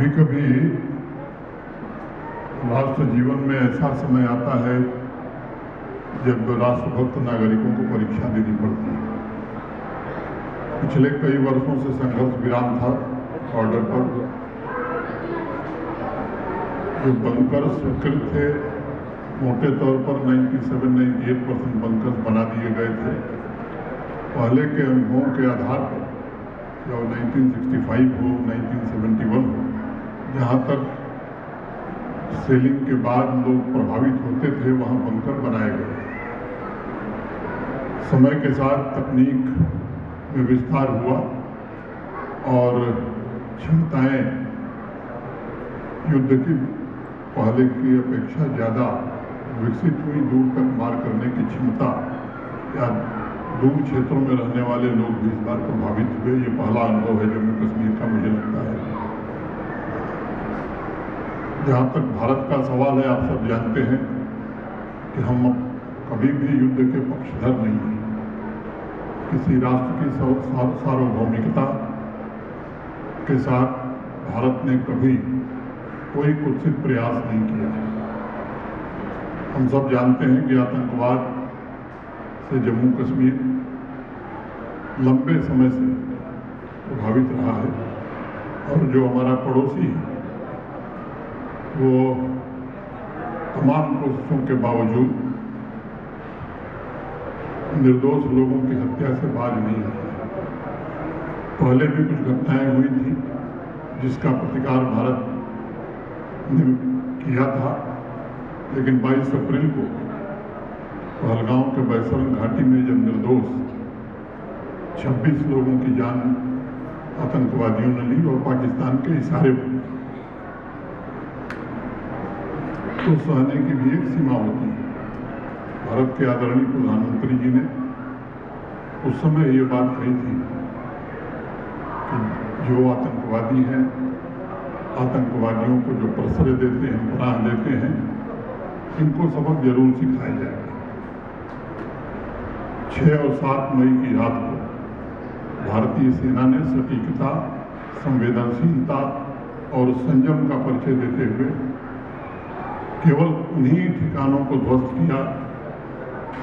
कभी कभी राष्ट्र जीवन में ऐसा समय आता है जब राष्ट्रभक्त नागरिकों को परीक्षा देनी पड़ती है। पिछले कई वर्षों से संघर्ष विराम था बॉर्डर पर। जो बंकर स्वीकृत थे मोटे तौर पर 97-98% बंकर्स बना दिए गए थे। पहले के अनुभवों के आधार पर या 1965 हो 1971 हो, जहाँ तक सेलिंग के बाद लोग प्रभावित होते थे वहाँ बंकर बनाए गए। समय के साथ तकनीक में विस्तार हुआ और क्षमताएं युद्ध की पहले की अपेक्षा ज़्यादा विकसित हुई। दूर तक मार करने की क्षमता या दूर क्षेत्रों में रहने वाले लोग भी इस बार प्रभावित हुए। ये पहला अनुभव है जम्मू कश्मीर का, मुझे लगता है। जहाँ तक भारत का सवाल है, आप सब जानते हैं कि हम कभी भी युद्ध के पक्षधर नहीं हैं। किसी राष्ट्र की सार्वभौमिकता के साथ भारत ने कभी कोई कुत्सित प्रयास नहीं किया है। हम सब जानते हैं कि आतंकवाद से जम्मू कश्मीर लंबे समय से प्रभावित रहा है और जो हमारा पड़ोसी है वो तमाम कोशिशों के बावजूद निर्दोष लोगों की हत्या से बाज नहीं आता। पहले भी कुछ घटनाएं हुई थी जिसका प्रतिकार भारत ने किया था, लेकिन 22 अप्रैल को पहलगांव के बैसरन घाटी में जब निर्दोष 26 लोगों की जान आतंकवादियों ने ली और पाकिस्तान के इशारे पर, तो सहने की भी एक सीमा होती है। भारत के आदरणीय प्रधानमंत्री जी ने उस समय ये बात कही थी कि जो आतंकवादी हैं, आतंकवादियों को जो प्रश्रय देते हैं, पनाह देते हैं, इनको सबक जरूर सिखाया जाएगा। 6 और 7 मई की रात को भारतीय सेना ने सटीकता, संवेदनशीलता और संयम का परिचय देते हुए केवल उन्हीं ठिकानों को ध्वस्त किया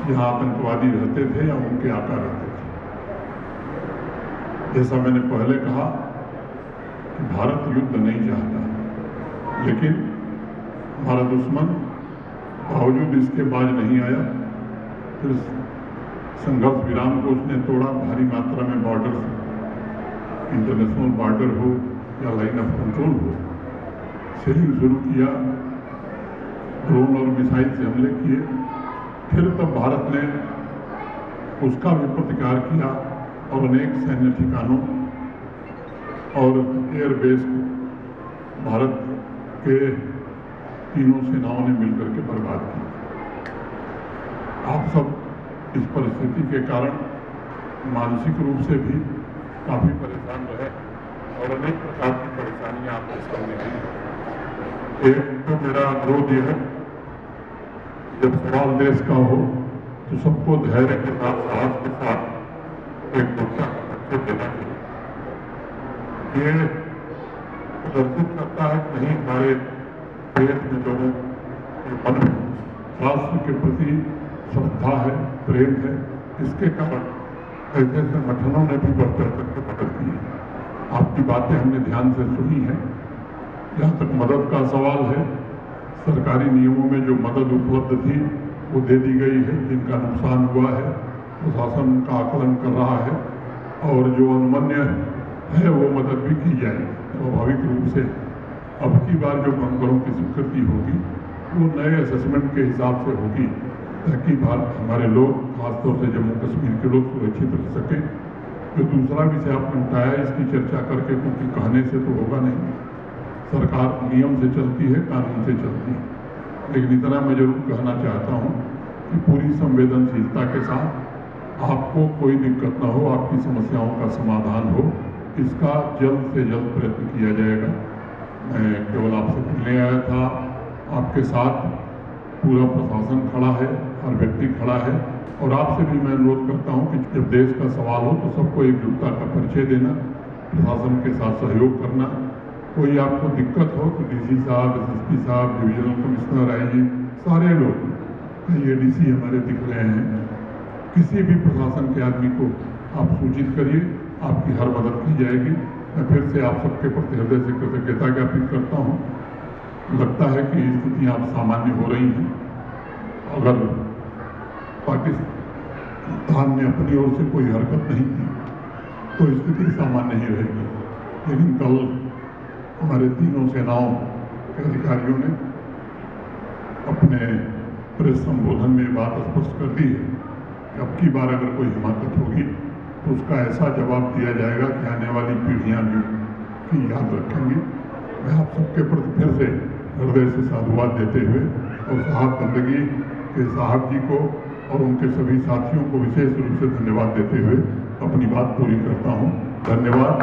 जहां आतंकवादी रहते थे या उनके आका रहते थे। जैसा मैंने पहले कहा कि भारत युद्ध नहीं चाहता, लेकिन हमारा दुश्मन बावजूद इसके बाज नहीं आया। फिर संघर्ष विराम को उसने तोड़ा। भारी मात्रा में बॉर्डर, इंटरनेशनल बॉर्डर हो या लाइन ऑफ कंट्रोल हो, सेलिंग शुरू किया, ड्रोन और मिसाइल से हमले किए। फिर तब भारत ने उसका भी प्रतिकार किया और अनेक सैन्य ठिकानों और एयरबेस को भारत के तीनों सेनाओं ने मिलकर के बर्बाद किया। आप सब इस परिस्थिति के कारण मानसिक रूप से भी काफी परेशान रहे और अनेक प्रकार की परेशानियां आपके सामने आई। एक तो मेरा अनुरोध यह है, जब सवाल देश का हो तो सबको धैर्य के साथ, साहस के साथ एक दूसरा का परिचय देना चाहिए। ये प्रदर्शित करता है कि नहीं हमारे देश में लोगों के मन में राष्ट्र के प्रति श्रद्धा है, प्रेम है। इसके कारण ऐसे संगठनों ने भी बढ़ चढ़ करके मदद की है। आपकी बातें हमने ध्यान से सुनी है। जहाँ तक मदद का सवाल है, सरकारी नियमों में जो मदद उपलब्ध थी वो दे दी गई है। जिनका नुकसान हुआ है प्रशासन का आकलन कर रहा है और जो अनुमन्य है वो मदद भी की जाएगी। स्वाभाविक रूप से अब की बार जो बंकरों की स्वीकृति होगी वो नए असेसमेंट के हिसाब से होगी, ताकि हमारे लोग, खासतौर से जम्मू कश्मीर के लोग सुरक्षित रह सकें। जो दूसरा विषय आपने उठाया, इसकी चर्चा करके क्योंकि कहने से तो होगा नहीं। सरकार नियम से चलती है, कानून से चलती है, लेकिन इतना मैं जरूर कहना चाहता हूँ कि पूरी संवेदनशीलता के साथ आपको कोई दिक्कत न हो, आपकी समस्याओं का समाधान हो, इसका जल्द से जल्द प्रयत्न किया जाएगा। मैं केवल आपसे मिलने आया था, आपके साथ पूरा प्रशासन खड़ा है, हर व्यक्ति खड़ा है और आपसे भी मैं अनुरोध करता हूँ कि जब देश का सवाल हो तो सबको एकजुटता का परिचय देना, प्रशासन के साथ सहयोग करना, कोई आपको दिक्कत हो तो डीसी साहब, एसएसपी साहब, डिविजनल कमिश्नर आईजी, सारे लोग, कई एडीसी हमारे दिख रहे हैं, किसी भी प्रशासन के आदमी को आप सूचित करिए, आपकी हर मदद की जाएगी। मैं फिर से आप सबके प्रति हृदय से कृतज्ञता ज्ञापित करता हूँ। लगता है कि स्थितियाँ अब सामान्य हो रही हैं। अगर पाकिस्तान ने अपनी ओर से कोई हरकत नहीं की तो स्थिति सामान्य ही रहेगी। लेकिन कल हमारे तीनों सेनाओं के अधिकारियों ने अपने प्रेस संबोधन में बात स्पष्ट कर दी है कि अब की बार अगर कोई हिमाकत होगी तो उसका ऐसा जवाब दिया जाएगा कि आने वाली पीढ़ियां भी की याद रखेंगी। मैं आप सबके प्रति फिर से हृदय से साधुवाद देते हुए और साहब बंदगी के साहब जी को और उनके सभी साथियों को विशेष रूप से धन्यवाद देते हुए अपनी बात पूरी करता हूँ। धन्यवाद।